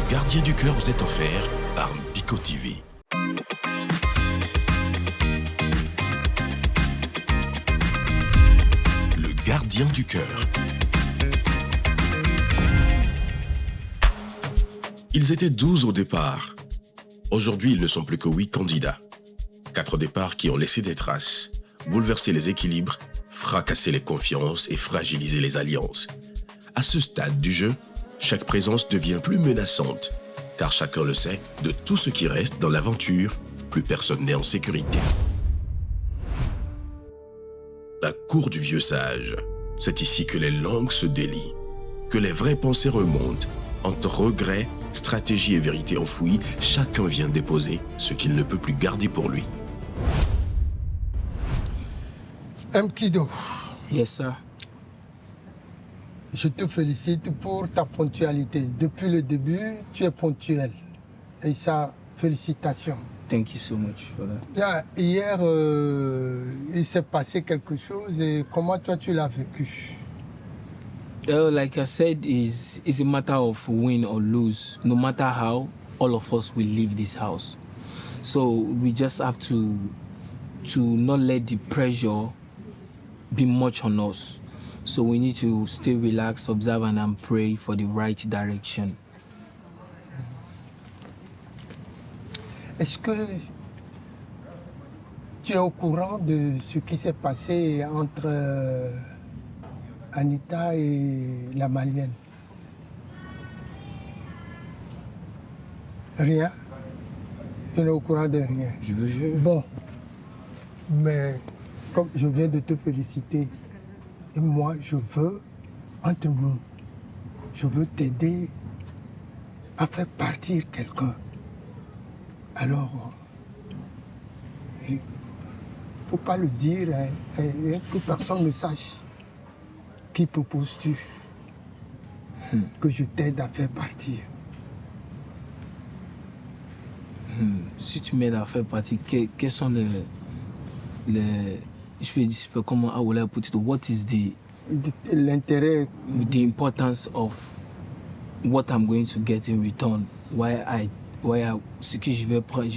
Gardien du cœur vous est offert par Pico TV. Le gardien du cœur. Ils étaient 12 au départ. Aujourd'hui, ils ne sont plus que 8 candidats. 4 départs qui ont laissé des traces, bouleversé les équilibres, fracassé les confiances et fragilisé les alliances. À ce stade du jeu, chaque présence devient plus menaçante, car chacun le sait, de tout ce qui reste dans l'aventure, plus personne n'est en sécurité. La cour du vieux sage, c'est ici que les langues se délient, que les vraies pensées remontent, entre regrets, stratégie et vérité enfouies, chacun vient déposer ce qu'il ne peut plus garder pour lui. Mkido, Yes, sir. je te félicite pour ta ponctualité. Depuis le début, tu es ponctuel. Et ça, félicitations. Thank you so much for that. Bien, hier, il s'est passé quelque chose et comment toi tu l'as vécu? Like I said, it's a matter of win or lose. No matter how, all of us will leave this house. So we just have to not let the pressure be much on us. So we need to stay relaxed, observe and pray for the right direction. Est-ce que tu es au courant de ce qui s'est passé entre Anita et la Malienne? Rien? Tu n'es au courant de rien? Je veux jouer. Bon, mais comme je viens de te féliciter, et moi je veux, entre nous, je veux t'aider à faire partir quelqu'un. Alors, il ne faut pas le dire, hein, et que personne ne sache. Qui proposes-tu que je t'aide à faire partir? Si tu m'aides à faire partie, quels sont je peux dire, comment I will put it, what is L'intérêt, the importance of what I'm going to get in return? Ce que je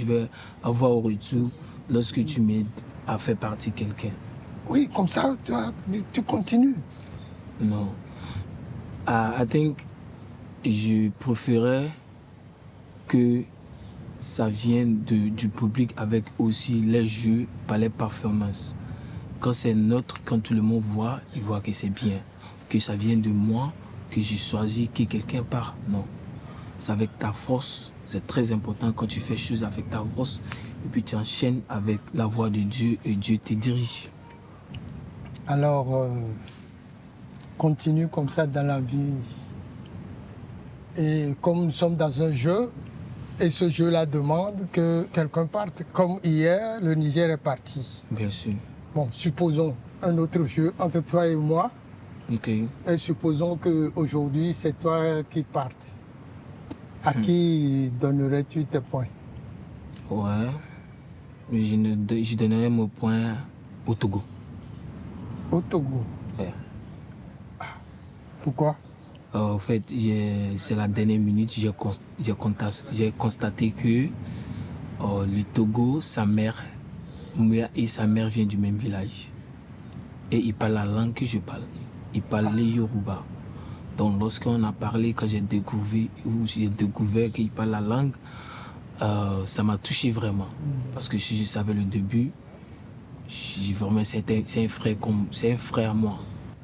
vais avoir au retour lorsque tu m'aides à faire partie quelqu'un. oui, comme ça, tu continues. Non. I think je préférais que ça vienne du public avec aussi les jeux par les performances. Quand c'est neutre, quand tout le monde voit, il voit que c'est bien. Que ça vient de moi, que j'ai choisi, que quelqu'un part. Non. C'est avec ta force. C'est très important quand tu fais choses avec ta force. Et puis tu enchaînes avec la voix de Dieu et Dieu te dirige. Alors, continue comme ça dans la vie. Et comme nous sommes dans un jeu, et ce jeu-là demande que quelqu'un parte. Comme hier, le Niger est parti. Bien sûr. Bon, supposons un autre jeu entre toi et moi. Ok. Et supposons qu'aujourd'hui, c'est toi qui partes. À qui donnerais-tu tes points? Ouais. Mais je donnerais mon point au Togo. Au Togo. Ouais. Pourquoi? En fait, c'est la dernière minute, j'ai constaté que le Togo, sa mère et sa mère viennent du même village. Et ils parlent la langue que je parle. Ils parlent le Yoruba. Donc lorsqu'on a parlé, quand j'ai découvert qu'ils parlent la langue, ça m'a touché vraiment. Parce que si je savais le début, vraiment c'est un frère à moi.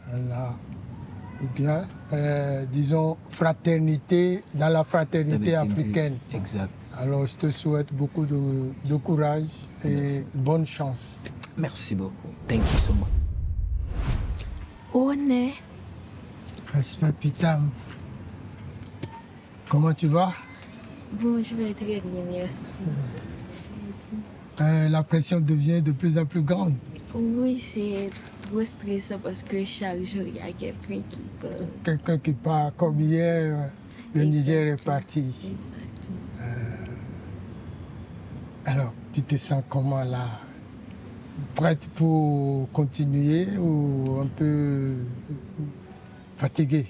Voilà. Ou bien, disons, fraternité, dans la fraternité africaine. Exact. Alors, je te souhaite beaucoup de courage et Merci. bonne chance. Merci beaucoup. Thank you so much. On est. Respect, Pitam. Comment tu vas? Bon, je vais très bien, merci. La pression devient de plus en plus grande. Oui, c'est trop stressant parce que chaque jour, il y a quelqu'un qui parle. Quelqu'un qui part comme hier, le Niger est parti. Exactement. Alors, tu te sens comment là? Prête pour continuer ou un peu fatiguée?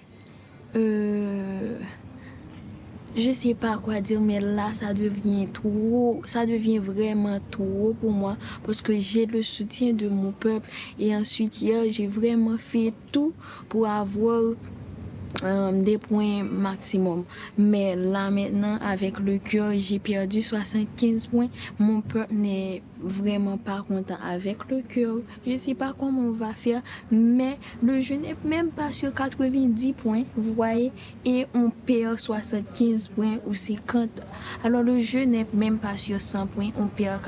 je sais pas quoi dire, mais là, ça devient trop, ça devient vraiment trop pour moi parce que j'ai le soutien de mon peuple. Et ensuite, hier, j'ai vraiment fait tout pour avoir des points maximum. Mais là maintenant, avec le cœur, j'ai perdu 75 points. Mon peuple n'est vraiment pas content avec le cœur. Je ne sais pas comment on va faire, mais le jeu n'est même pas sur 90 points, vous voyez, et on perd 75 points ou 50. Alors le jeu n'est même pas sur 100 points, on perd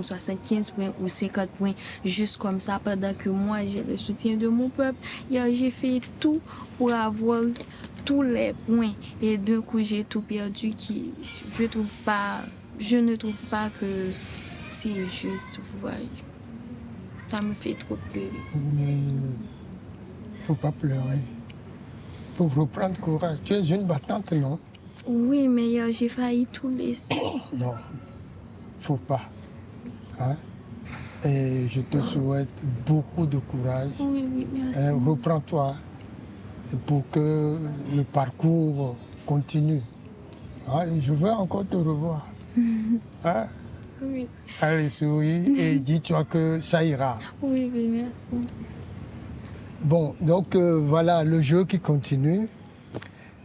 75 points ou 50 points, juste comme ça, pendant que moi, j'ai le soutien de mon peuple. Hier, j'ai fait tout pour avoir tous les points et d'un coup j'ai tout perdu je ne trouve pas que c'est juste, vous voyez. Ça me fait trop pleurer. Mais faut pas pleurer. Faut reprendre courage. Tu es une battante, non? Oui, mais hier j'ai failli tout laisser. Non, faut pas. Hein? Et je te souhaite beaucoup de courage. Oui, merci. Reprends-toi pour que le parcours continue. Hein? Je veux encore te revoir. Hein? Oui, Allez, souris et dis-toi que ça ira. oui, merci. Bon, donc voilà le jeu qui continue.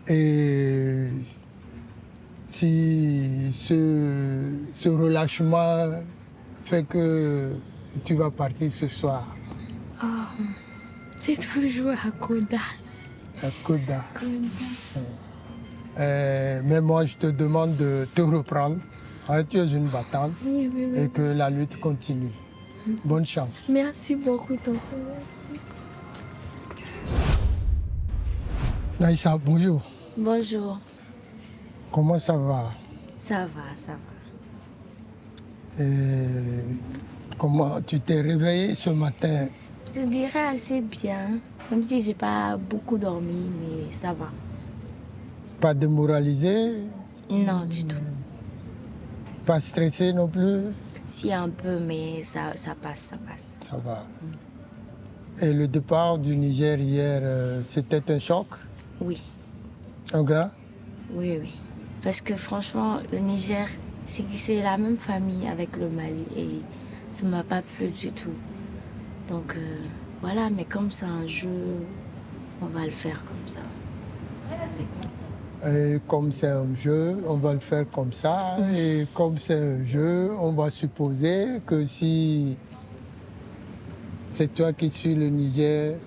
Et si ce relâchement fait que tu vas partir ce soir C'est toujours à Koda. à Koda. Mais moi, je te demande de te reprendre. Hein, tu es une battante Oui. et que la lutte continue. Bonne chance. Merci beaucoup, tonton. Merci. Naïssa, bonjour. Bonjour, Comment ça va? ça va. Et comment tu t'es réveillé ce matin? Je dirais assez bien, même si j'ai pas beaucoup dormi, mais ça va. Pas démoralisé? Non, du tout. Pas stressé non plus? Si un peu, mais ça passe. Ça va. Et le départ du Niger hier, c'était un choc? Oui, Un grand? oui. Parce que franchement, le Niger, c'est la même famille avec le Mali et ça m'a pas plu du tout. Donc voilà, mais comme c'est un jeu, on va le faire comme ça. Et comme c'est un jeu, on va le faire comme ça. Et comme c'est un jeu, on va supposer que si c'est toi qui suis le Niger,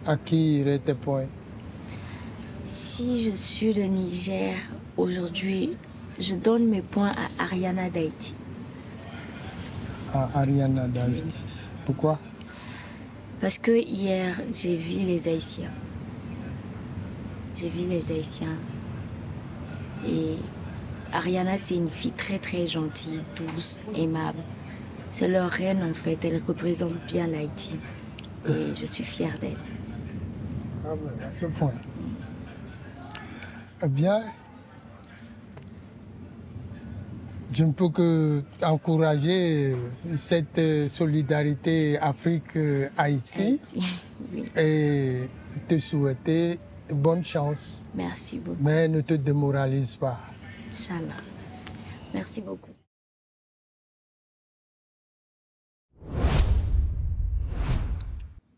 à qui iraient tes points? Si je suis le Niger, aujourd'hui, je donne mes points à Ariana d'Haïti. À Ariana d'Haïti. Pourquoi? Parce que hier, j'ai vu les Haïtiens. Et Ariana, c'est une fille très très gentille, douce, aimable. C'est leur reine en fait, elle représente bien l'Haïti. Et je suis fière d'elle. Ah ben, à ce point. Eh bien, je ne peux que encourager cette solidarité Afrique-Haïti Haïti. Oui. et te souhaiter bonne chance. Merci beaucoup. Mais ne te démoralise pas. Inch'Allah. Merci beaucoup.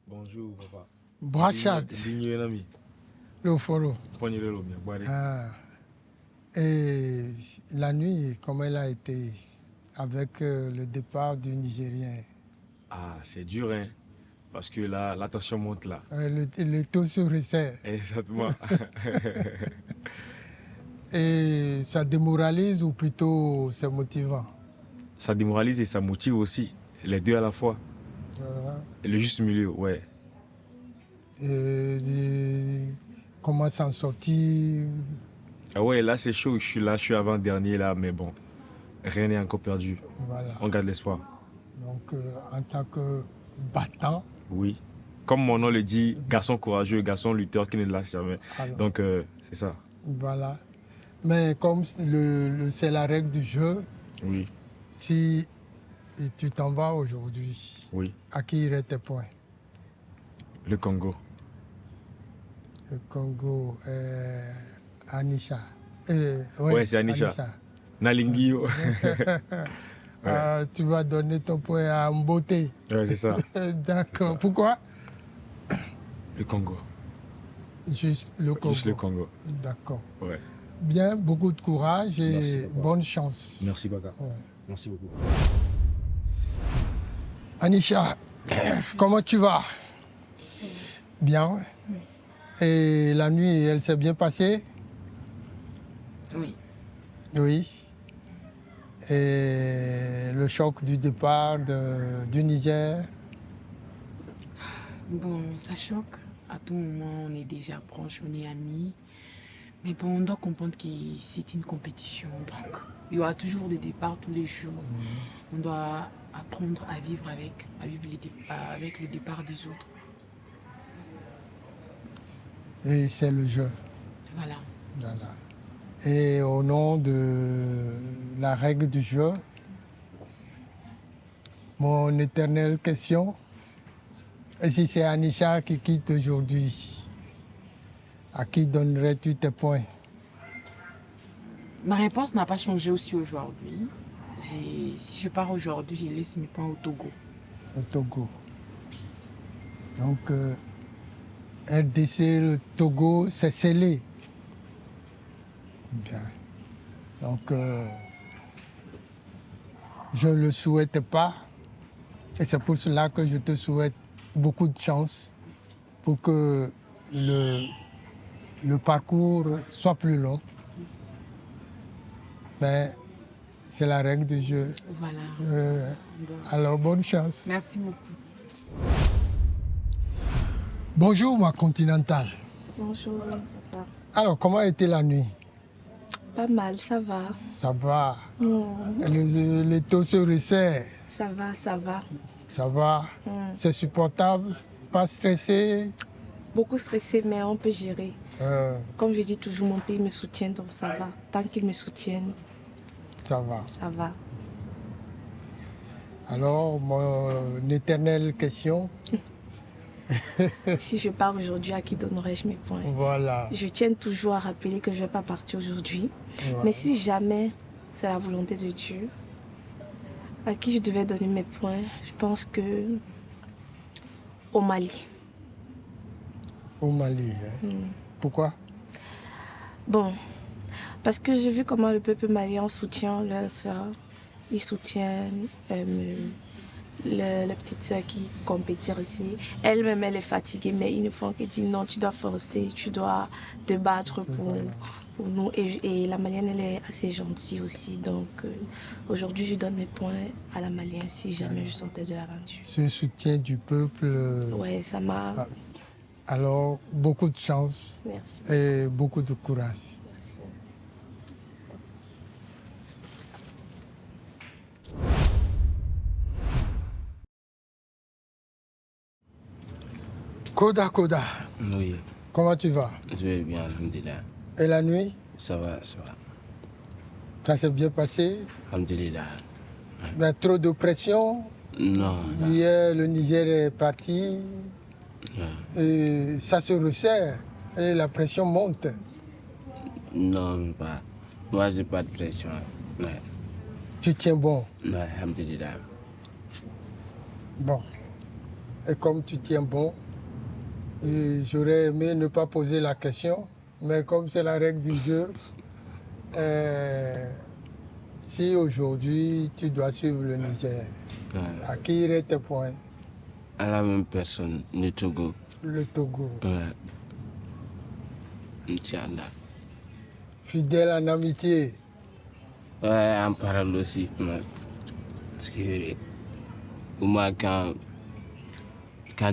Bonjour, papa. Brachat, Digno nami. le foro. Fonyele lo bien. Boire. Ah. Et la nuit, comment elle a été avec le départ du Nigérien? Ah, c'est dur, hein. Parce que là, la tension monte là. Le taux se resserre. Exactement. Et ça démoralise ou plutôt c'est motivant? Ça démoralise et ça motive aussi. C'est les deux à la fois. Et le juste milieu, ouais. Et comment s'en sortir? Ah ouais, là c'est chaud. Je suis avant-dernier là, mais bon. Rien n'est encore perdu. Voilà. On garde l'espoir. Donc en tant que battant, Oui. Comme mon nom le dit, garçon courageux, garçon lutteur qui ne lâche jamais. alors, Donc c'est ça. voilà. Mais comme c'est la règle du jeu, Oui, si tu t'en vas aujourd'hui, oui. à qui iraient tes points? Le Congo. Le Congo, Anisha. Oui, Ouais, c'est Anisha. Nalingio. Tu vas donner ton point à Mbote. Ouais, c'est ça. D'accord. ça. Pourquoi? Le Congo. Juste le Congo. Juste le Congo. D'accord. Ouais. Bien, beaucoup de courage et Merci, papa. bonne chance. Merci, Baka. Ouais. Merci beaucoup. Anisha, comment tu vas? Bien. Et la nuit, elle s'est bien passée? Oui. Oui. Et le choc du départ du Niger? Bon, ça choque. À tout moment, on est déjà proches, on est amis. Mais bon, on doit comprendre que c'est une compétition. Donc, il y aura toujours des départs tous les jours. On doit apprendre à vivre avec le départ des autres. Et c'est le jeu. Voilà. Voilà. Et au nom de la règle du jeu, mon éternelle question, et si c'est Anisha qui quitte aujourd'hui, à qui donnerais-tu tes points? Ma réponse n'a pas changé aussi aujourd'hui. Si je pars aujourd'hui, je laisse mes points au Togo. Au Togo. Donc, RDC, le Togo, c'est scellé. Bien. Donc, je ne le souhaite pas. Et c'est pour cela que je te souhaite beaucoup de chance pour que le parcours soit plus long. Mais c'est la règle du jeu. Voilà. Alors, bonne chance. Merci beaucoup. Bonjour, ma continentale. Bonjour, papa. Alors, comment a été la nuit? Pas mal, ça va. Ça va. Mm. Les taux se resserrent. Ça va, ça va. Ça va. Mm. C'est supportable. Pas stressé. Beaucoup stressé, mais on peut gérer. Comme je dis toujours, mon pays me soutient, donc ça va. Tant qu'ils me soutiennent, Ça va. ça va. Alors, mon éternelle question. Si je pars aujourd'hui, à qui donnerais-je mes points? Voilà. Je tiens toujours à rappeler que je ne vais pas partir aujourd'hui. Voilà. Mais si jamais c'est la volonté de Dieu, à qui je devais donner mes points, je pense que au Mali. Au Mali. Hein. Pourquoi? Bon, parce que j'ai vu comment le peuple malien soutient leur soeur. Ils soutiennent la petite soeur qui compétit ici. Elle-même, elle est fatiguée, mais ils ne font que dire non, tu dois forcer, tu dois te battre pour nous. Et la Malienne, elle est assez gentille aussi. Donc, aujourd'hui, je donne mes points à la Malienne si jamais je sortais de l'aventure. Ce soutien du peuple. Ouais, ça m'a... Alors, beaucoup de chance. Merci. Et beaucoup de courage. Merci. Koda. Oui, Comment tu vas? je vais bien, alhamdulillah. Et la nuit? Ça va, ça va. Ça s'est bien passé? Alhamdulillah. Il y a trop de pression? Non, Hier, le Niger est parti. non, Et ça se resserre. Et la pression monte. non, pas. Moi, j'ai pas de pression. Ouais, Tu tiens bon. ouais, alhamdulillah. Bon. Et comme tu tiens bon, et j'aurais aimé ne pas poser la question, mais comme c'est la règle du jeu, si aujourd'hui tu dois suivre le Niger, Ouais. à qui iraient tes points? À la même personne, le Togo. Le Togo. Ouais. Inch'Allah. Fidèle en amitié. Ouais, en parole aussi. Ouais. Parce que pour moi, quand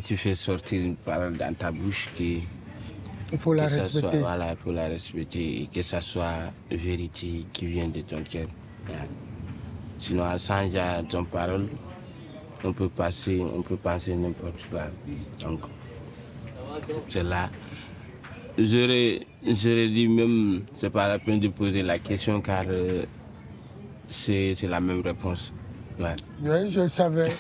tu fais sortir une parole dans ta bouche, Il faut la que ça soit, respecter. voilà, il faut la respecter et que ça soit vérité qui vient de ton cœur. Ouais. Sinon, sans ton parole, on peut penser n'importe quoi. Donc, c'est là. J'aurais dit même, c'est pas la peine de poser la question car c'est la même réponse. Ouais. Oui, je le savais.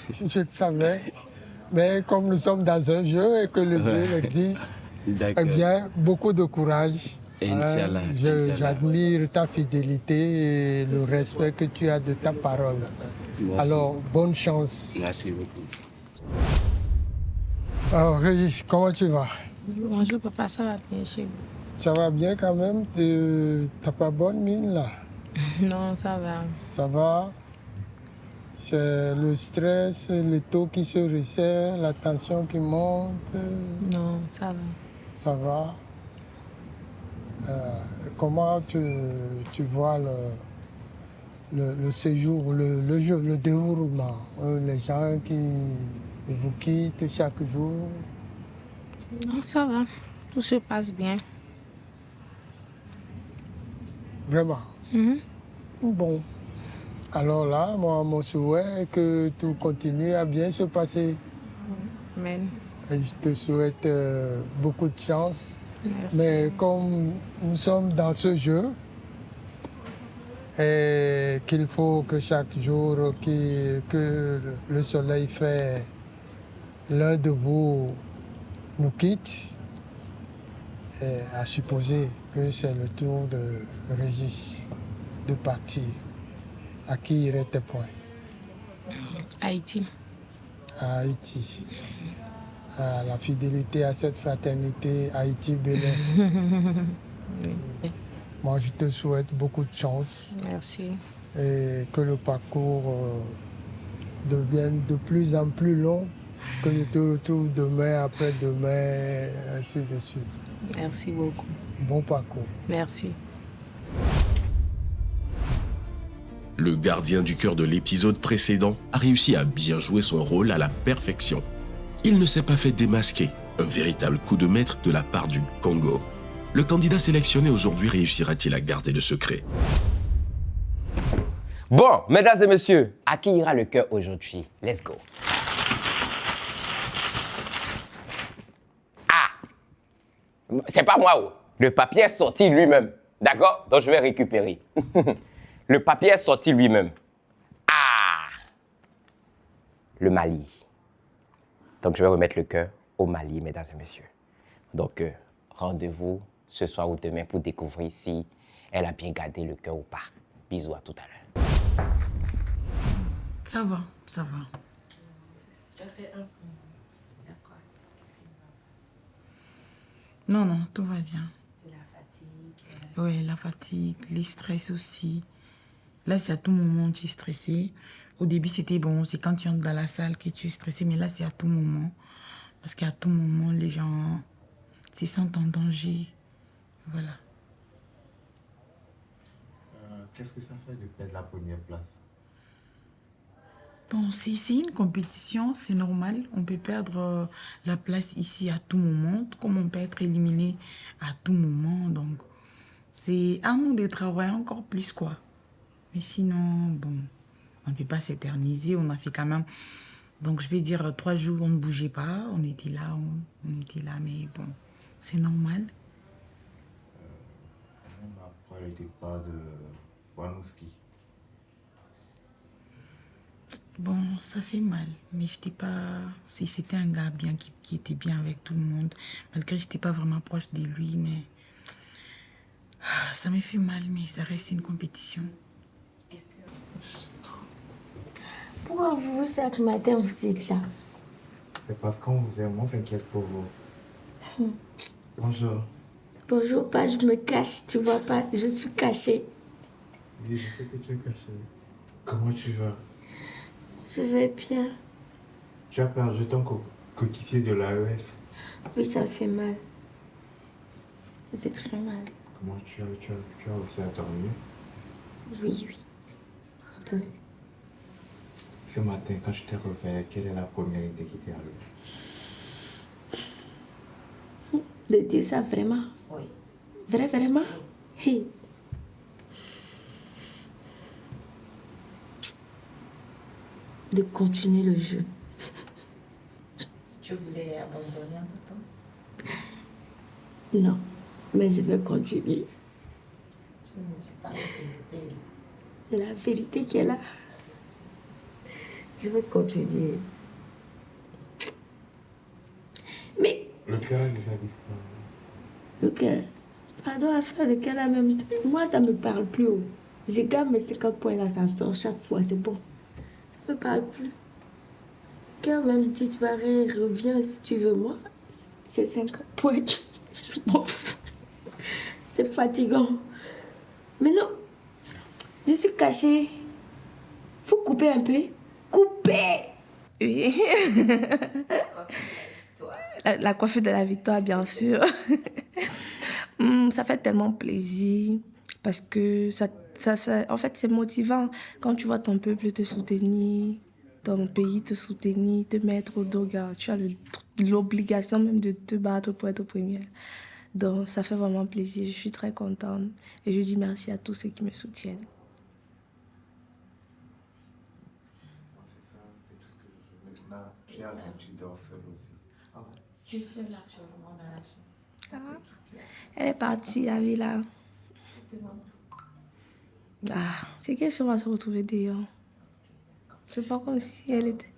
Mais comme nous sommes dans un jeu et que le jeu l'exige, eh D'accord. bien, beaucoup de courage Inch'Allah. J'admire ta fidélité et le respect que tu as de ta parole. Merci. Alors, bonne chance. Merci beaucoup. Alors, Régis, comment tu vas? Bonjour papa, ça va bien chez vous? Ça va bien quand même? T'as pas bonne mine là? Non, ça va. Ça va? C'est le stress, le taux qui se resserre, la tension qui monte? Non, ça va. Ça va? Comment tu vois le séjour, le jeu, le déroulement? Les gens qui vous quittent chaque jour? Non, ça va. Tout se passe bien. Vraiment? Bon. Alors là, moi, mon souhait est que tout continue à bien se passer. Amen. Et je te souhaite beaucoup de chance. Merci. Mais comme nous sommes dans ce jeu, et qu'il faut que chaque jour que le soleil fait, l'un de vous nous quitte, et à supposer que c'est le tour de Régis de partir. À qui iraient tes points? Haïti. À Haïti. À la fidélité à cette fraternité Haïti-Bénin. Moi, je te souhaite beaucoup de chance Merci. et que le parcours devienne de plus en plus long, que je te retrouve demain, après-demain, ainsi de suite. Merci beaucoup. Bon parcours. Merci. Le gardien du cœur de l'épisode précédent a réussi à bien jouer son rôle à la perfection. Il ne s'est pas fait démasquer, un véritable coup de maître de la part du Congo. Le candidat sélectionné aujourd'hui réussira-t-il à garder le secret? Bon, mesdames et messieurs, à qui ira le cœur aujourd'hui? Let's go. Ah! C'est pas moi, oh. Le papier est sorti lui-même. D'accord? Donc je vais récupérer. Le papier est sorti lui-même. Ah! Le Mali. Donc je vais remettre le cœur au Mali, mesdames et messieurs. Donc rendez-vous ce soir ou demain pour découvrir si elle a bien gardé le cœur ou pas. Bisous, à tout à l'heure. Ça va, ça va. Tu as fait un coup. Non, non, tout va bien. C'est la fatigue. Oui, la fatigue, les stress aussi. Là, c'est à tout moment que tu es stressé. Au début, c'était bon, c'est quand tu entres dans la salle que tu es stressé, mais là, c'est à tout moment. Parce qu'à tout moment, les gens se sentent en danger. Voilà. Qu'est-ce que ça fait de perdre la première place? Bon, c'est une compétition, c'est normal. On peut perdre la place ici à tout moment, comme on peut être éliminé à tout moment. Donc, c'est à nous de travailler encore plus, quoi. Mais sinon, bon, on ne peut pas s'éterniser. On a fait quand même, donc je vais dire, 3 jours, on ne bougeait pas. On était là, on était là, mais bon, c'est normal. Après le départ de Wanouski. Bon, ça fait mal, mais j'étais pas... C'était un gars bien qui était bien avec tout le monde, malgré que j'étais pas vraiment proche de lui, mais... Ça me fait mal, mais ça reste une compétition. Est-ce que... Pourquoi vous, chaque matin, vous êtes là? C'est parce qu'on vous aime, on s'inquiète pour vous. Bonjour. Bonjour, pas, je me cache, tu vois pas, je suis cachée. Oui, je sais que tu es caché. Comment tu vas? Je vais bien. Tu as perdu ton coéquipier de l'AES. Oui, ça fait mal. Ça fait très mal. Comment tu as aussi à dormir? Oui, oui. Un peu. Ce matin, quand je t'ai réveillé, quelle est la première idée qui t'est arrivée? De dire ça vraiment? Oui. Vraiment? Hey. De continuer le jeu. Tu voulais abandonner en tout temps? Non, mais je vais continuer. Tu ne dis pas la vérité. C'est la vérité qui est là. Je vais continuer. Mais... Le cœur a déjà disparu. Le cœur, Pardon, affaire de quelle même. Moi, ça me parle plus. Oh. J'ai gagné mes 50 points là, ça sort chaque fois, c'est bon. Ça me parle plus. Cœur même disparaît, revient si tu veux. Moi, c'est 50 points. Je m'en fous. C'est fatigant. Mais non, je suis cachée. Faut couper un peu. Couper! Oui. La coiffure de la victoire, bien sûr. Ça fait tellement plaisir parce que en fait, c'est motivant quand tu vois ton peuple te soutenir, ton pays te soutenir, te mettre au dos. Tu as l'obligation même de te battre pour être première. Donc, ça fait vraiment plaisir. Je suis très contente et je dis merci à tous ceux qui me soutiennent. Tu as l'habitude de faire aussi. Ah ouais. Tu es seule actuellement dans la chambre. Elle est partie, la vie là. C'est qu'elle va se retrouver dehors. C'est pas comme si elle était.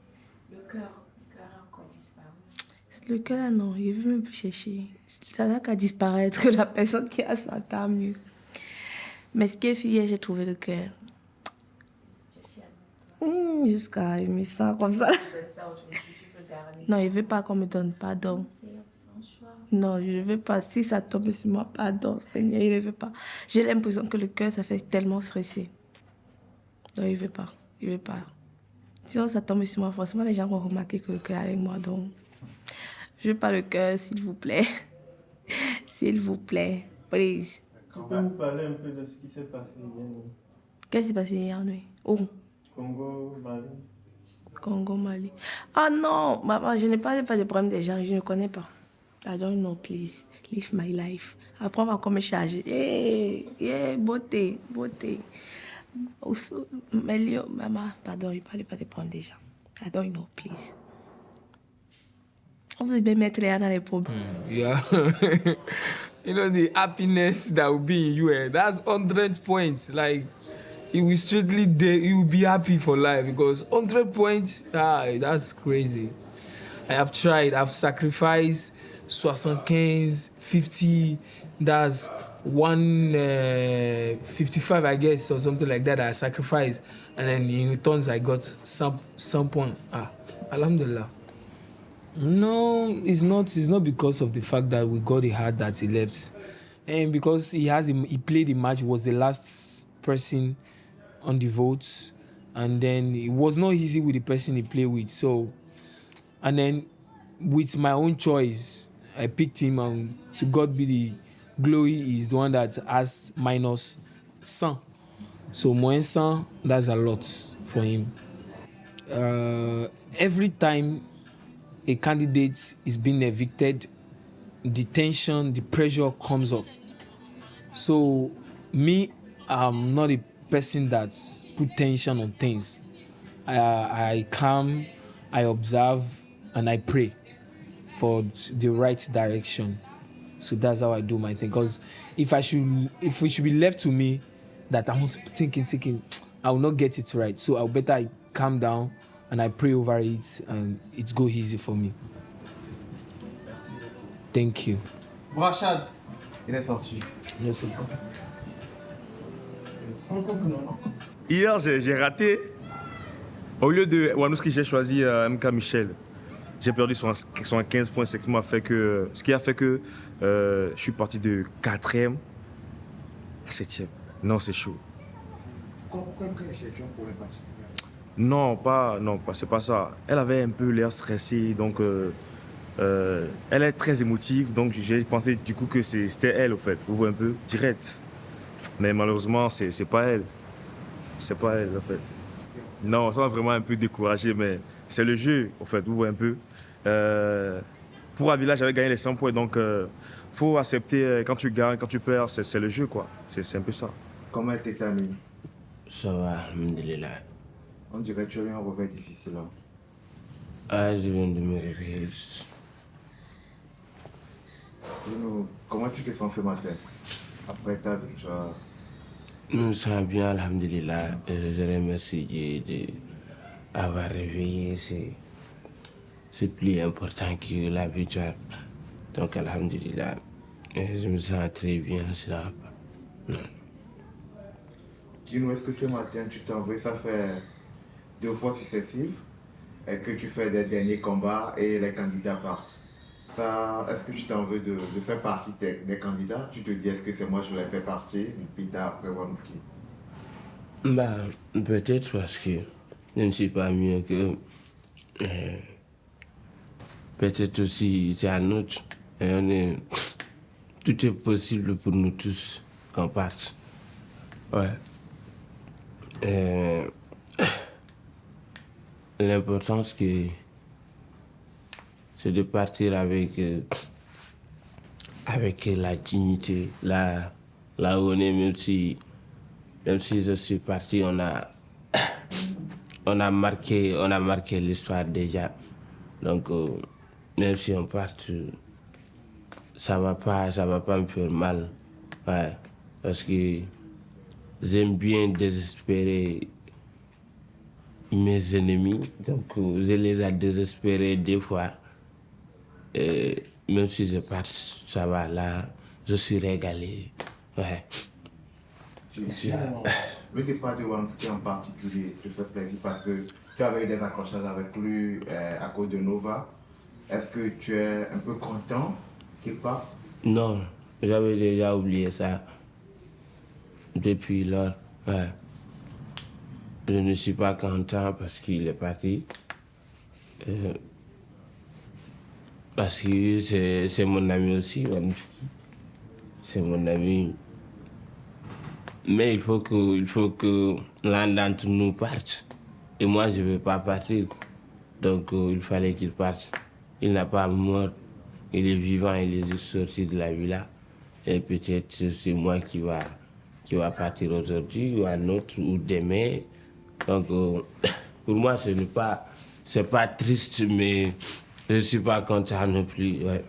Le cœur a encore disparu. Le cœur, non, il veut même plus chercher. Ça n'a qu'à disparaître, la personne qui a ça, tant mieux. Mais ce qui est sûr, hier, j'ai trouvé le cœur. Jusqu'à me sent comme ça. Non, il ne veut pas qu'on me donne pardon. Non, je ne veux pas. Si ça tombe sur moi, pardon, Seigneur, il ne veut pas. J'ai l'impression que le cœur, ça fait tellement stresser. Non, il ne veut pas. Il ne veut pas. Sinon, ça tombe sur moi, forcément, les gens vont remarquer que le cœur est avec moi. Donc, je ne veux pas le cœur, s'il vous plaît. S'il vous plaît, please. Tu peux nous parler un peu de ce qui s'est passé hier? Qu'est-ce qui s'est passé hier nuit? Oh. Congo, Mali. Congo, Mali. Ah non, maman, je n'ai pas de problème des gens, je ne connais pas. I don't know, please. Live my life. Après, on va encore me charger. Beauté, beauté. Melio, maman, pardon, je ne parle pas de problème des gens. I don't know, please. Vous devez mettre les dans les problèmes. Yeah. You know, the happiness that will be in you, that's 100 points. Like, you will strictly you will be happy for life because 100 points, that's crazy. I have tried, I've sacrificed 75, 50, that's 155, I guess, or something like that. I sacrificed, and then in returns, I got some point. Alhamdulillah. No, it's not because of the fact that we got it hard that he left, and because he played the match, was the last person on the votes, and then it was not easy with the person he played with. So, and then with my own choice, I picked him, and to God be the glory, is the one that has minus 100. So moins 100, that's a lot for him. Every time a candidate is being evicted, the tension, the pressure comes up. So me, I'm not a person that put tension on things. I calm, I observe, and I pray for the right direction. So that's how I do my thing. Because if it should be left to me, that I want to thinking, I will not get it right. So I'll better calm down and I pray over it, and it go easy for me. Thank you. Brachad, il est sorti. Yes, Hier, j'ai raté. Au lieu de Wanouski, j'ai choisi MK Michel. J'ai perdu 75 points, ce qui a fait que je suis parti de 4e à 7e. Non, c'est chaud. Non, c'est pas ça. Elle avait un peu l'air stressée, donc elle est très émotive, donc j'ai pensé du coup que c'était elle, au fait. Vous voyez un peu, direct. Mais malheureusement, c'est pas elle. C'est pas elle, en fait. Non, ça m'a vraiment un peu découragé, mais c'est le jeu, en fait, vous voyez un peu. Pour Avila, j'avais gagné les 100 points, donc faut accepter quand tu gagnes, quand tu perds, c'est le jeu, quoi. C'est un peu ça. Comment était ta nuit? Ça va, alhamdulillah. On dirait que tu as eu un revers difficile. Hein? Ah, je viens de me réveiller. Comment tu te sens ce matin? Après ta victoire? Nous sommes bien, alhamdulillah. Je remercie Dieu d'avoir réveillé. C'est plus important que la victoire. Donc, alhamdulillah. Et je me sens très bien, cela. Dis-nous, est-ce que ce matin, tu t'en veux, ça fait 2 fois successives et que tu fais des derniers combats et les candidats partent. Ça, est-ce que tu t'en veux de faire partie des candidats? Tu te dis, est-ce que c'est moi je les fais partie, puis t'as après Wamski? Bah, peut-être parce que je ne suis pas mieux que... peut-être aussi, c'est un autre. Et tout est possible pour nous tous qu'on parte. Ouais. L'important, c'est de partir avec la dignité, là où on est, même si je suis parti, on a marqué l'histoire déjà. Donc, même si on part, ça va pas me faire mal. Ouais, parce que j'aime bien désespérer mes ennemis. Donc, je les ai désespérés des fois. Et même si je pars, ça va là, je suis régalé. Ouais. Le départ de Wamski en particulier te fait plaisir parce que tu avais eu des accrochages avec lui à cause de Nova. Est-ce que tu es un peu content qu'il parte? Non, j'avais déjà oublié ça depuis lors. Ouais. Je ne suis pas content parce qu'il est parti. Parce que c'est mon ami aussi, Wamski. C'est mon ami. Mais il faut que l'un d'entre nous parte. Et moi, je ne veux pas partir. Donc, il fallait qu'il parte. Il n'a pas mort. Il est vivant, il est juste sorti de la villa. Et peut-être c'est moi qui va partir aujourd'hui, ou un autre, ou demain. Donc, pour moi, c'est pas triste, mais je ne suis pas content non plus. Ouais.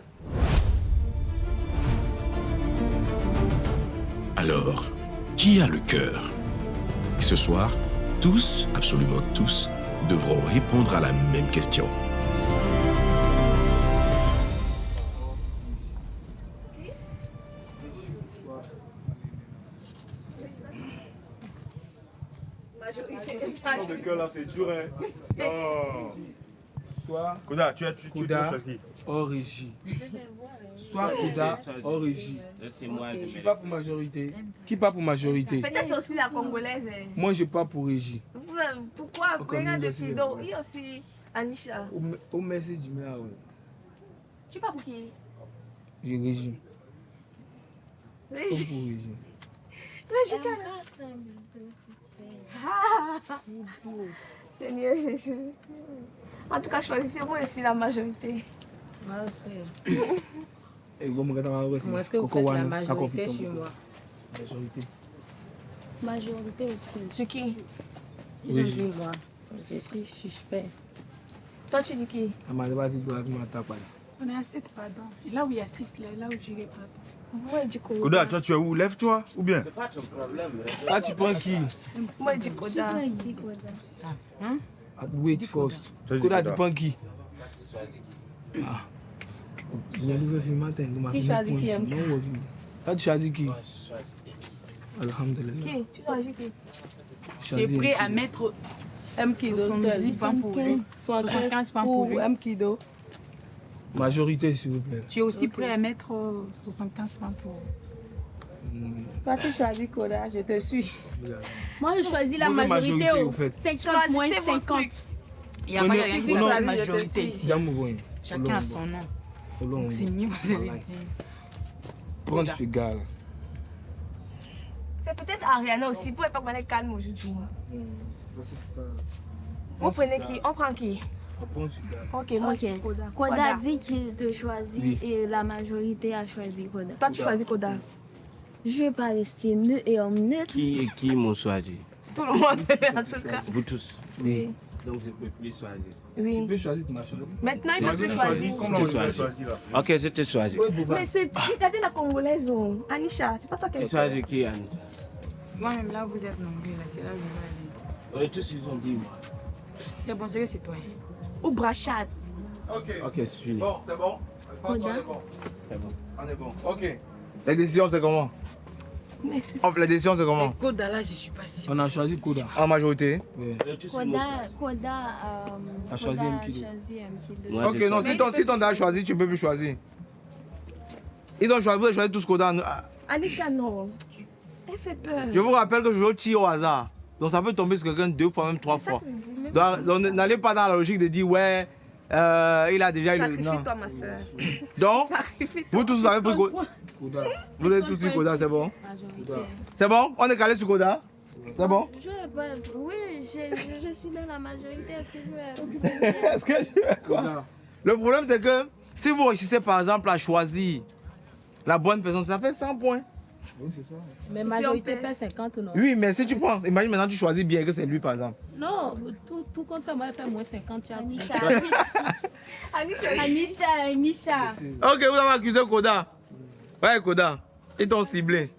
Alors, qui a le cœur? Ce soir, tous, absolument tous, devront répondre à la même question. Le cœur là, c'est dur, hein. Non. Soit Koda, tu Koda hors régie. Soit Koda hors régie. Je suis pas pour majorité. Qui part pour majorité? Peut-être c'est aussi la Congolaise. Moi, je pars pour régie. Pourquoi? Regarde depuis donc. Il y a aussi Anisha. Au merci du maire. Tu pars pour qui? J'ai régie. Régie. Pour régie. Régie, tu as... C'est mieux, Régie. En tout cas, choisissez-moi aussi la majorité. Moi aussi. Moi, est-ce que vous faites la majorité sur moi? Majorité. Majorité aussi. Sur qui? Ils ont dit moi. Je suis suspect. Toi, tu dis qui? On est à 7, pardon. Et là où il y a 6, là où tu pardon. Moi, je dis Koda. Koda, toi, tu es où? Lève-toi, ou bien? C'est pas ton problème. Ah, tu prends qui? Moi, je dis Koda. Hein? Wait first. Koda, tu prends qui? Ah. Tu choisis qui? Ah, tu choisis qui? Alhamdulillah. Qui? Tu choisis qui? Tu es prêt à mettre Mkido 70 points pour lui, 75 points pour lui. Mkido. Majorité, s'il vous plaît. Tu es aussi prêt à mettre 75 points pour Toi, tu choisis Koda, je te suis. Moi, je choisis la majorité au 50 moins 50. Il n'y a pas de majorité ici. Chacun a son nom. Donc c'est mieux, vous allez dire. Prends ce gars là. C'est peut-être Ariana aussi. Vous ne pouvez pas me calme aujourd'hui. Vous prenez qui? On prend qui? Ok, moi aussi Koda. Koda dit qu'il te choisit et la majorité a choisi Koda. Toi, tu choisis Koda. Je ne vais pas rester neutre et homme neutre. Qui m'ont choisi? Tout le monde, en tout cas. Vous tous? Oui. Donc je ne peux plus choisir. Oui. Tu peux choisir ton nationalité. Maintenant, il ne peut plus choisir. Ok, je te choisis. Mais c'est... Regardez la Congolaise, Anisha. C'est pas toi qui as... Tu choisis qui, Anisha? Moi-même, là, vous êtes nombreux, là. C'est là où je vais aller. Tous, ils ont dit moi. C'est bon, c'est toi. Ou Brachad. Ok. Ok, c'est fini. Bon, c'est bon. Koda. C'est bon. On est bon. Ok. La décision, c'est comment? La décision, c'est comment? Koda, là, je suis pas sûre. On a choisi Koda. En majorité? Oui. Koda a choisi Mkido. Ok, non, si ton a choisi, tu ne peux plus choisir. Ils ont choisi, vous avez choisi tous Koda. Anisha, non. Elle fait peur. Je vous rappelle que je tire au hasard. Donc ça peut tomber sur quelqu'un 2 fois, même 3 fois. Donc n'allez pas dans la logique de dire, ouais, il a déjà eu le... Sacrifie-toi, ma soeur. Donc, vous tous, vous avez pris Koda. Vous avez tous dit Koda, c'est bon? C'est bon? On est calé sur Koda? C'est bon? Oui, je suis dans la majorité. Est-ce que je vais occuper? Est-ce que je vais quoi? Le problème, c'est que si vous réussissez par exemple à choisir la bonne personne, ça fait 100 points. Oui, c'est ça. Mais majorité fait 50 ou non? Oui, mais si tu prends, imagine maintenant tu choisis bien que c'est lui par exemple. Non, tout compte fait, moi, elle fait moins 50. Anisha. Ok, vous avez accusé Koda. Ouais, Koda. Ils t'ont ciblé.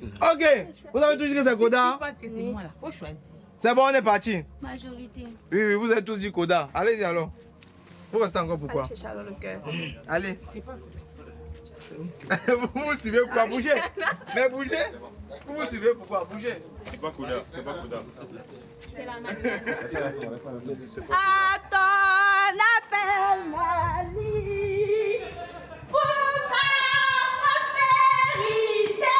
Ok, vous avez tous dit que c'est Koda. Je pense que c'est moi là, faut choisir. C'est bon, on est parti. Majorité. Oui, vous avez tous dit Koda. Allez-y alors. Vous restez encore pourquoi? Allez chercher alors le cœur. Allez. Vous vous suivez pourquoi? Bougez. Mais bougez. Vous vous suivez pourquoi? Bougez. C'est pas Koda, c'est pas Koda. C'est la manière. À ton appel, Mali, pour ta prospérité,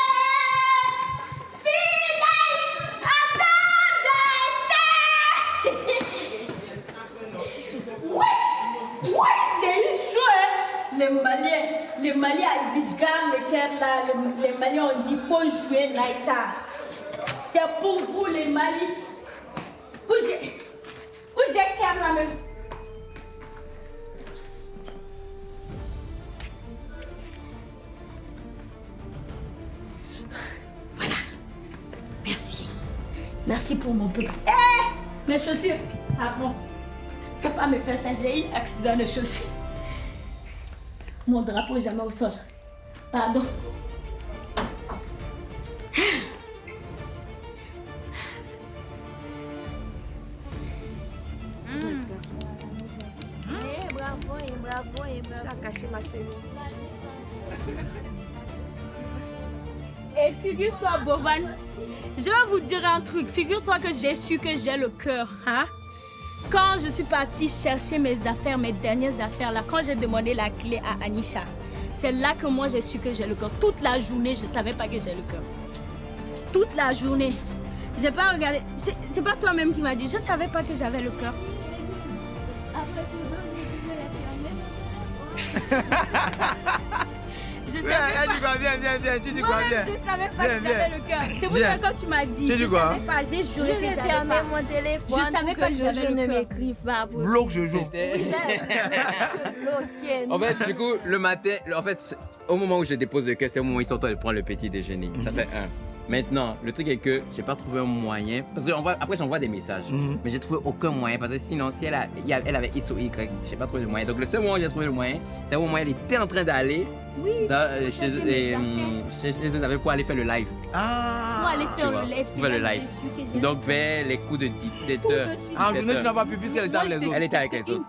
fidèle à ton destin. Oui, j'ai eu chaud. Les Maliens ont dit garde le cœur là. Les Maliens ont dit faut jouer Naïssa. C'est pour vous les Mali. Où j'ai cœur là même. Voilà. Merci. Merci pour mon peuple. Hé, mes chaussures. Ah bon. Faut pas me faire ça, j'ai eu un accident de chaussures. Mon drapeau jamais au sol. Pardon. Bravo. Tu as caché ma chérie. Et figure-toi, Bovan, je vais vous dire un truc. Figure-toi que j'ai su que j'ai le cœur. Hein? Quand je suis partie chercher mes affaires, mes dernières affaires, là, quand j'ai demandé la clé à Anisha, c'est là que moi j'ai su que j'ai le cœur. Toute la journée, je ne savais pas que j'ai le cœur. Toute la journée. J'ai pas regardé. C'est pas toi-même qui m'as dit. Je ne savais pas que j'avais le cœur. Après, tu Je savais pas. Viens, tu dis quoi, viens. Je savais pas que j'avais le cœur. C'est pour ça que quand tu m'as dit, je savais pas, j'ai juré que j'avais fermé pas. mon téléphone. Je savais pas que j'avais je le ne cœur. m'écrive pas. Bloque Jojo. En fait, du coup, le matin, en fait, au moment où je dépose le cœur, c'est au moment où ils sont en train de prendre le petit déjeuner. Ça fait un. Maintenant, le truc est que j'ai pas trouvé un moyen, parce que après j'envoie des messages, mais j'ai trouvé aucun moyen, parce que sinon si elle avait X ou Y, j'ai pas trouvé le moyen. Donc le seul moment où j'ai trouvé le moyen, c'est au moment où elle était en train d'aller chez eux avaient pour aller faire le live. Pour aller faire le live, c'est le là que live. j'ai su que j'ai Donc vers les coups de 17h. En journée, tu n'as pas pu puisqu'elle était avec les autres. Elle était avec les autres.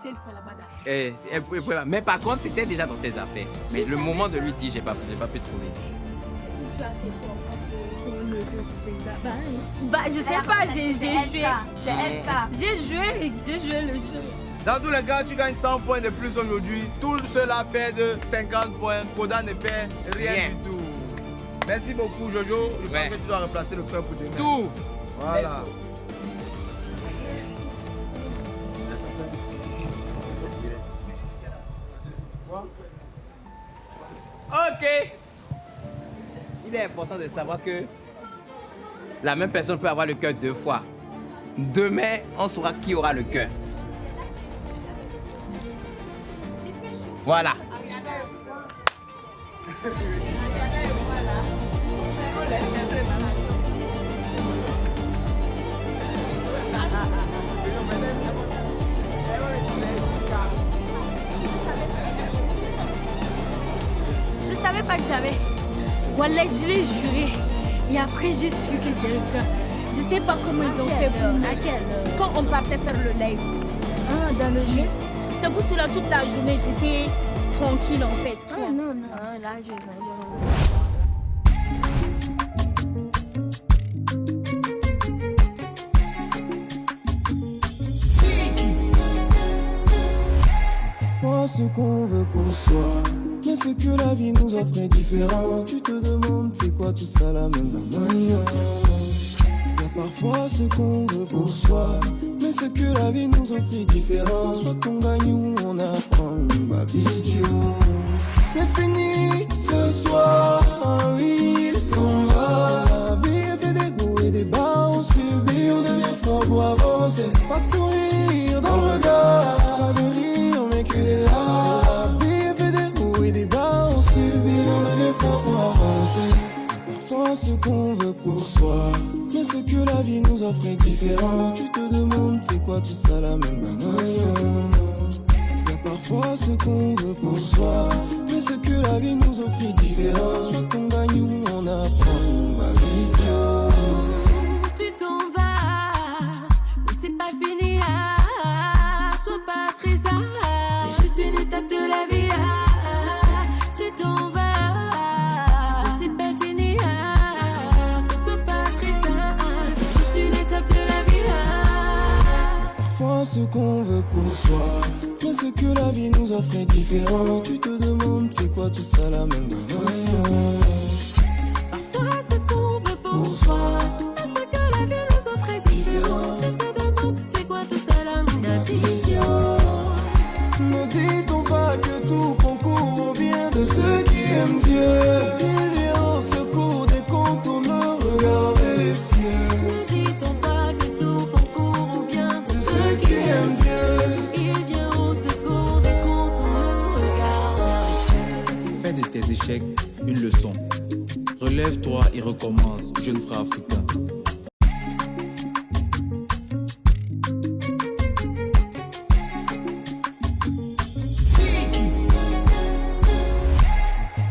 Mais par contre, c'était déjà dans ses affaires. Mais le moment de lui dire, j'ai pas pu trouver. Bah, je sais pas, j'ai joué. C'est LK. J'ai joué le jeu. Dans tous les cas, tu gagnes 100 points de plus aujourd'hui. Tous ceux-là perdent 50 points. Koda ne perd rien du tout. Merci beaucoup, Jojo. Je pense que tu dois remplacer le cœur pour demain. Tout. Voilà. Ok. Il est important de savoir que la même personne peut avoir le cœur 2 fois. Demain, on saura qui aura le cœur. Voilà. Je savais pas que j'avais. Wallah, je l'ai juré. Et après, j'ai su que j'ai le cœur. Je sais pas comment ils ont fait pour quand on partait faire le live. Ah, dans le jeu. C'est pour cela toute la journée, j'étais tranquille en fait. Non, là, je ce qu'on veut pour soi, mais ce que la vie nous offre est différent. Tu te demandes c'est quoi tout ça la même manière. Y'a parfois ce qu'on veut pour soi, mais ce que la vie nous offre est différent. Soit on gagne ou on apprend, ma vidéo. C'est fini ce soir, oui, il s'en va. La vie est fait des hauts et des bas, on subit, on devient fort pour avancer. Pas de sourire dans le regard, de rire, mais que des larmes. La vie est fait des hauts et des bas, on subit, on devient fort pour avancer. Parfois ce qu'on veut pour soi, mais ce que la vie nous offre est différent. Tu te demandes c'est quoi tout ça la même manière. Y'a parfois ce qu'on veut pour soi, mais ce que la vie nous offre est différent. Soit on gagne ou on apprend, ma vie. Tu t'en vas, mais c'est pas fini. Sois pas trésor, c'est juste une étape de la vie. Tu t'en vas, mais c'est pas fini. Sois pas trésor, c'est juste une étape de la vie. Parfois ce qu'on veut pour soi, mais ce que la vie nous offre est différent. Tu te demandes c'est quoi tout ça la même manière. Parfois ce qu'on veut pour soi, mais ce que la vie nous offre est différent. Tu te demandes c'est quoi tout ça la même vision. Ne dit-on pas que tout concourt au bien de ceux qui aiment Dieu. Il vient au secours des quand on me regarde vers les cieux. Ne dit-on pas que tout concourt au bien de ceux qui aiment Dieu. Il vient au secours des quand on me regarde. Fais de tes échecs une leçon. Relève-toi et recommence, jeune frère africain.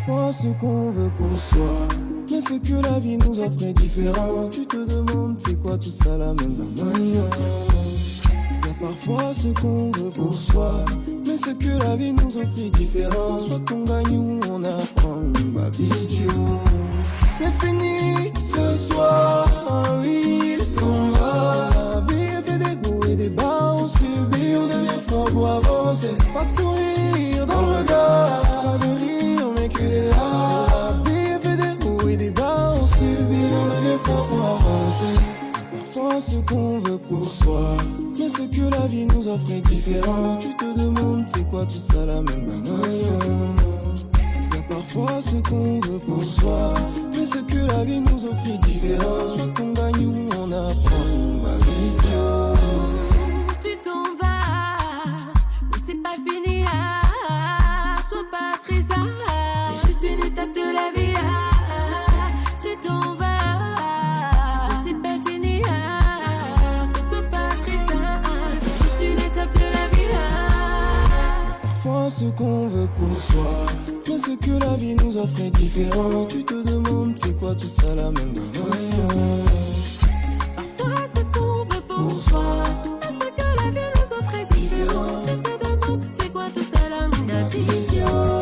Parfois ce qu'on veut pour soi, mais ce que la vie nous offre est différent. Tu te demandes c'est quoi tout ça la même manière. Y'a parfois ce qu'on veut pour soi, mais ce que la vie nous offre est différent. Soit on gagne ou on apprend, ma vidéo. C'est fini ce soir, oui, il s'en va. La vie est fait des hauts et des bas, on subit, on devient fort pour avancer. Pas de sourire dans le regard, de rire, mais que des larmes. La vie est fait des hauts et des bas, on subit, on devient fort pour avancer. Parfois ce qu'on veut pour soi, mais ce que la vie nous offre est différent. Tu te demandes c'est quoi tout ça la même manière. Y'a parfois ce qu'on veut pour soi, mais ce que la vie nous offre est différent. Soit on gagne ou on apprend, ma vie. Tu t'en vas, mais c'est pas fini. Sois pas trésor, c'est juste une étape de la vie. Tu t'en vas, mais c'est pas fini. Sois pas trésor, c'est juste une étape de la vie. Parfois ce qu'on veut pour soi, mais ce que la vie nous offre est différent. Tu te demandes c'est quoi tout ça la même manière. Parfois ce qu'on veut pour soi, mais ce que la vie nous offre est différent. Tu te demandes c'est quoi tout ça la même vision.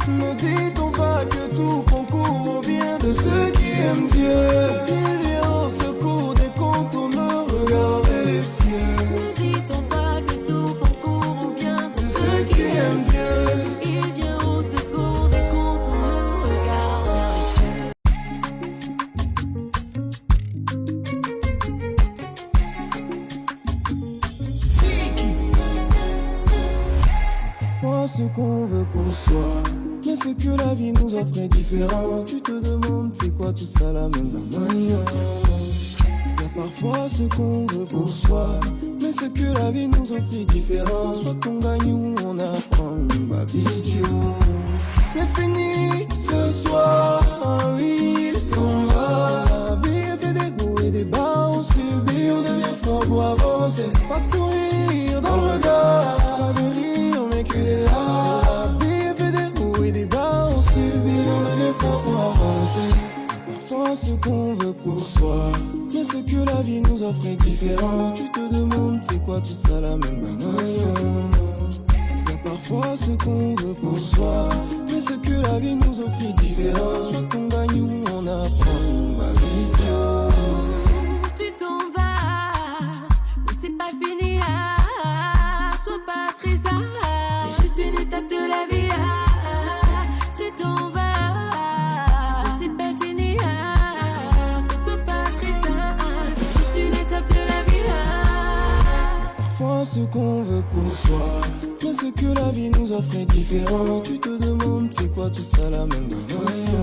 Ne dit-on pas que tout concourt au bien de ceux qui aiment Dieu. Il vient au secours des quand on me regarde vers les cieux. Ne dit-on pas que tout concourt au bien de ceux qui aiment Dieu. Il vient au secours des quand on me regarde vers les cieux. Parfois ce qu'on veut pour soi, mais ce que la vie nous offre est différent. Tu te demandes c'est quoi tout ça la même manière. Y'a parfois ce qu'on veut pour soi, mais ce que la vie nous offre est différent. Soit on gagne ou on apprend, ma vidéo. C'est fini ce soir, oui, il s'en va. La vie est fait des hauts et des bas, on subit, on devient fort pour avancer. Pas de sourire dans le regard, de rire, mais que des larmes. La vie est fait des hauts et des bas, on subit, on devient fort pour avancer. Parfois ce qu'on veut pour soi, mais ce que la vie nous offre est différent. Tu te demandes c'est quoi tout ça la même manière. Y'a parfois ce qu'on veut pour soi, mais ce que la vie nous offre est différent. Soit on gagne ou on apprend, ma vie. Tu t'en vas, mais c'est pas fini. Sois pas trésor, c'est juste une ce qu'on veut pour soi. Mais ce que la vie nous offre est différent. Tu te demandes c'est quoi tout ça la même manière.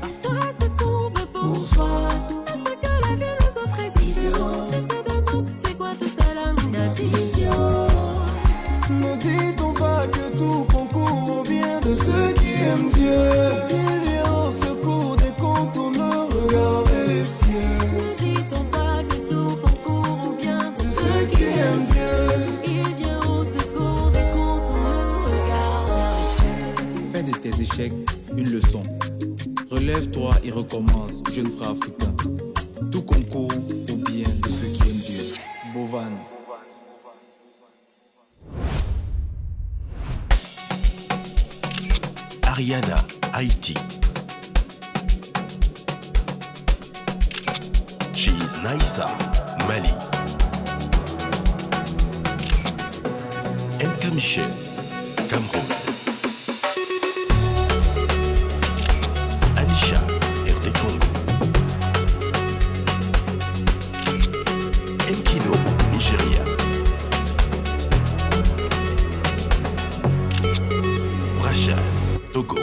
Parfois ce qu'on veut pour soi. Mais ce que la vie nous offre est différent. Tu te demandes c'est quoi tout ça la même vision. Ne dit-on pas que tout concourt au bien de ceux qui aiment Dieu? Il vient au secours des quand on ne regarde vers les cieux. Ne dit-on pas que tout concourt au bien de ceux qui aiment Dieu? Il vient au secours des quand on ne regarde vers les cieux. Fais de tes échecs une leçon. Relève-toi et recommence, jeune frère africain. Tout concourt au bien de ceux qui aiment Dieu. Bovan. Ariana, Haïti. She is Naïssa, Mali. Nka Michel, Cameroun. Anisha, RD Congo. Mkino, Nigeria. Rachel, Togo.